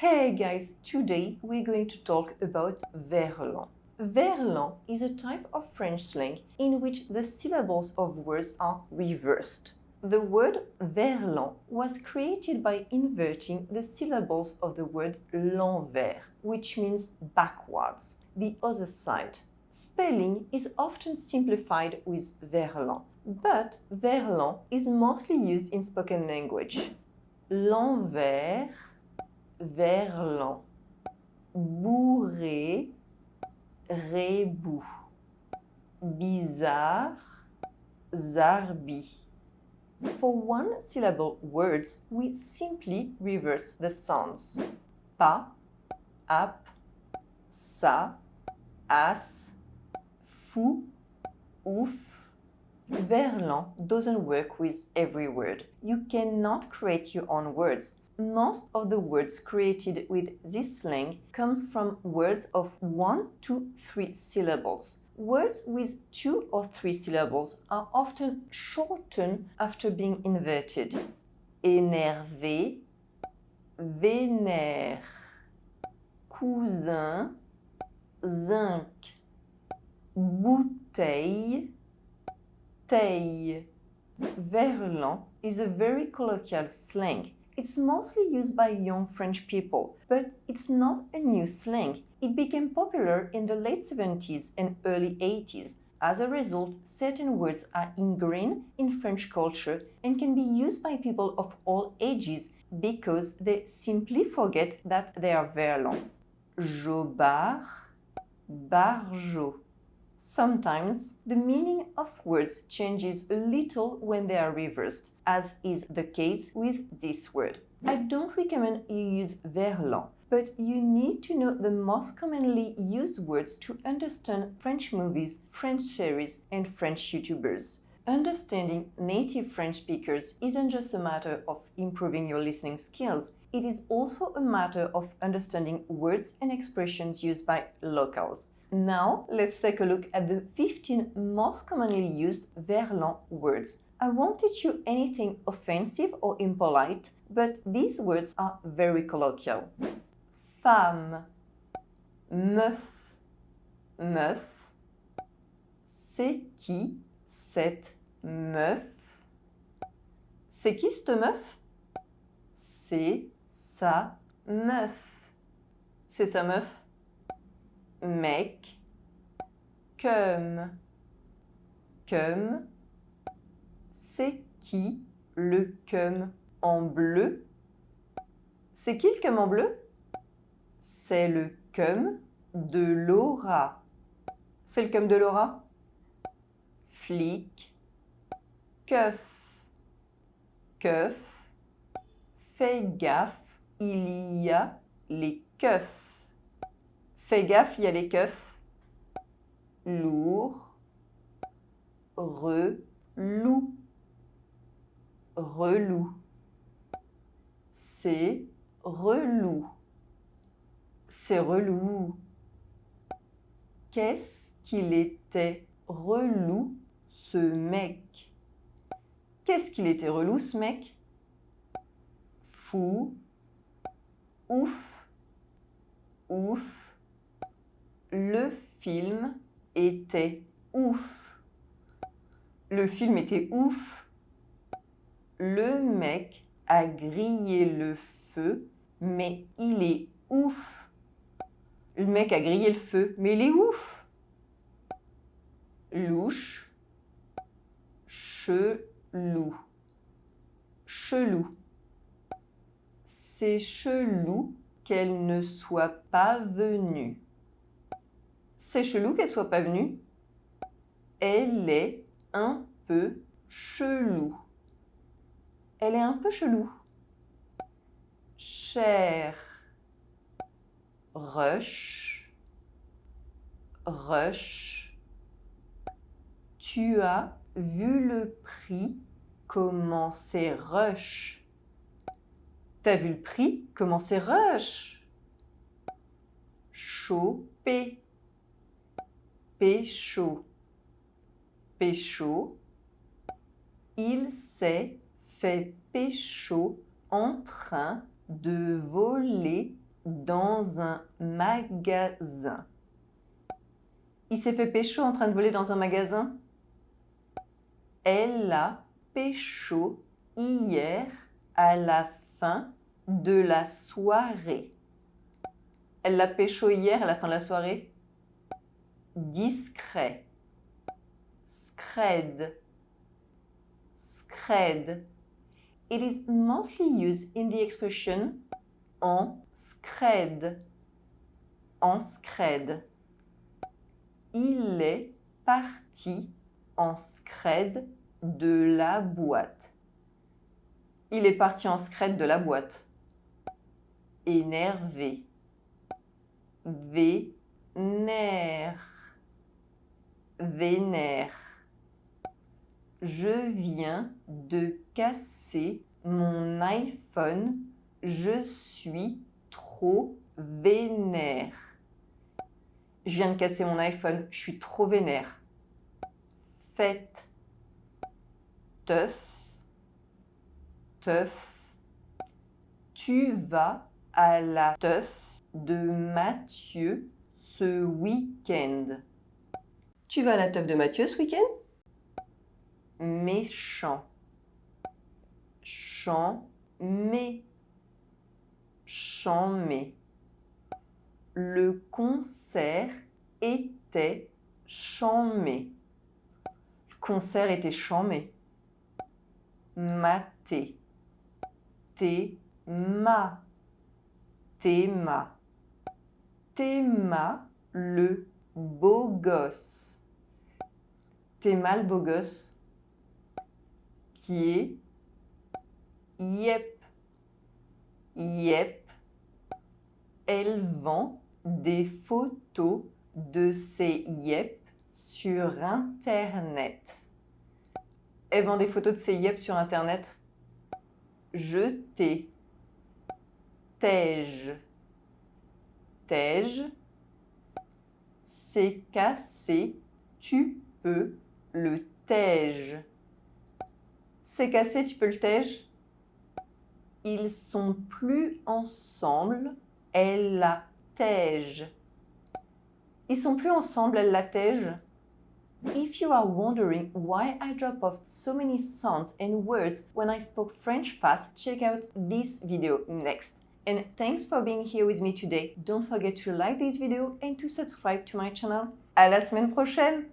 Hey guys, today we're going to talk about verlan. Verlan is a type of French slang in which the syllables of words are reversed. The word verlan was created by inverting the syllables of the word l'envers, which means backwards, the other side. Spelling is often simplified with verlan, but verlan is mostly used in spoken language. L'envers, verlan. Bourré, rébou. Bizarre, zarbi. For one-syllable words, we simply reverse the sounds. Pas, ap, ça, as, fou, ouf. Verlan doesn't work with every word. You cannot create your own words. Most of the words created with this slang comes from words of 1 to 3 syllables. Words with 2 or 3 syllables are often shortened after being inverted. Énervé, vénère. Cousin, zinc. Bouteille, taille. Verlan is a very colloquial slang. It's mostly used by young French people, but it's not a new slang. It became popular in the late 70s and early 80s. As a result, certain words are ingrained in French culture and can be used by people of all ages because they simply forget that they are verlan. Jobard, barjot. Sometimes the meaning of words changes a little when they are reversed, as is the case with this word. I don't recommend you use verlan, but you need to know the most commonly used words to understand French movies, French series, and French YouTubers. Understanding native French speakers isn't just a matter of improving your listening skills, it is also a matter of understanding words and expressions used by locals. Now, let's take a look at the 15 most commonly used verlan words. I won't teach you anything offensive or impolite, but these words are very colloquial. Femme, meuf, meuf. C'est qui cette meuf? C'est qui cette meuf? C'est sa meuf. C'est sa meuf. Mec, comme, c'est qui le cum en bleu? C'est qui le cum en bleu? C'est le cum de Laura. C'est le cum de Laura? Flic, keuf, keuf. Fais gaffe, il y a les keufs. Fais gaffe, il y a les keufs. Lourd, relou, relou. C'est relou. C'est relou. Qu'est-ce qu'il était relou, ce mec? Qu'est-ce qu'il était relou, ce mec? Fou, ouf, ouf. Le film était ouf. Le film était ouf. Le mec a grillé le feu, mais il est ouf. Le mec a grillé le feu, mais il est ouf. Louche, chelou, chelou. C'est chelou qu'elle ne soit pas venue. C'est chelou qu'elle soit pas venue. Elle est un peu chelou. Elle est un peu chelou. Cher. Rush. Rush. Tu as vu le prix? Comment c'est rush? T'as vu le prix? Comment c'est rush? Choper. Pécho. Pécho. Il s'est fait pécho en train de voler dans un magasin. Il s'est fait pécho en train de voler dans un magasin. Elle a pécho hier à la fin de la soirée. Elle l'a pécho hier à la fin de la soirée. Discret. Scred. Scred. It is mostly used in the expression en scred. En scred. Il est parti en scred de la boîte. Il est parti en scred de la boîte. Énervé. Vénère. Vénère. Je viens de casser mon iPhone. Je suis trop vénère. Je viens de casser mon iPhone. Je suis trop vénère. Fête. Teuf. Teuf. Tu vas à la teuf de Mathieu ce week-end. Tu vas à la teuf de Mathieu ce week-end? Méchant. Chamé. Chamé. Le concert était chamé. Le concert était chamé. Maté. Théma. Théma. Théma, le beau gosse. Théma, le beau gosse. Pied. Yep. Yep. Elle vend des photos de ses yep sur Internet. Elle vend des photos de ses yep sur Internet. Jeter. Tège. Tège. C'est cassé. Tu peux le tège. C'est cassé, tu peux le tège. Ils sont plus ensemble. Elle la tège. Ils sont plus ensemble, elle la tège. If you are wondering why I drop off so many sounds and words when I spoke French fast, check out this video next. And thanks for being here with me today. Don't forget to like this video and to subscribe to my channel. À la semaine prochaine!